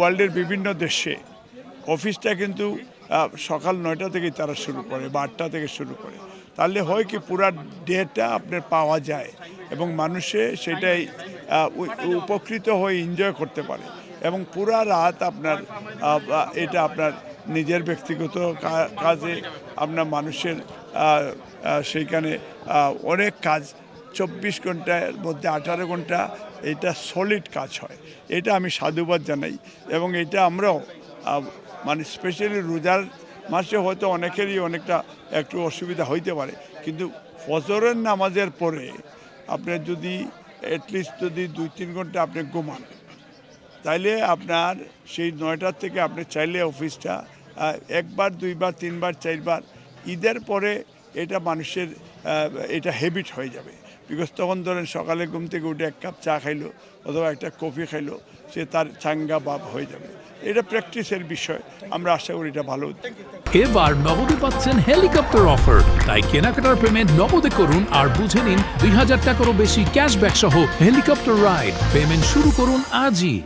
ওয়ার্ল্ডের বিভিন্ন দেশে অফিসটা কিন্তু সকাল 9টা থেকেই তারা শুরু করে বা 8টা থেকে শুরু করে। তাহলে হয় কি পুরা ডেটা আপনার পাওয়া যায় এবং মানুষে সেটাই উপকৃত হয়ে এনজয় করতে পারে এবং পুরা রাত আপনার এটা আপনার নিজের ব্যক্তিগত কাজে আপনার মানুষের সেইখানে অনেক কাজ 24 ঘন্টার মধ্যে 18 ঘন্টা এটা সলিড কাজ হয়। এটা আমি সাধুবাদ জানাই এবং এটা আমরাও মানে স্পেশালি রোজার মাসে হয়তো অনেকেরই অনেকটা একটু অসুবিধা হইতে পারে, কিন্তু ফজরের নামাজের পরে আপনার যদি অ্যাটলিস্ট যদি 2-3 ঘন্টা আপনি ঘুমান, তাইলে আপনার সেই 9টার থেকে আপনি চাইলে অফিসটা একবার, দুইবার, তিনবার, চারবার ঈদের পরে এটা মানুষের এটা হ্যাবিট হয়ে যাবে। বিকজ তখন ধরেন সকালে ঘুম থেকে উঠে এক কাপ চা খাইলো অথবা একটা কফি খাইলো, সে তার চাঙ্গা ভাব হয়ে যাবে। এটা প্র্যাকটিসের বিষয়, আমরা আশা করি এটা ভালো। এবার নগদে পাচ্ছেন হেলিকপ্টার অফার, তাই কেনাকাটার পেমেন্ট নগদে করুন আর বুঝে নিন 2000 টাকারও বেশি ক্যাশব্যাক সহ হেলিকপ্টার রাইড। পেমেন্ট শুরু করুন আজই।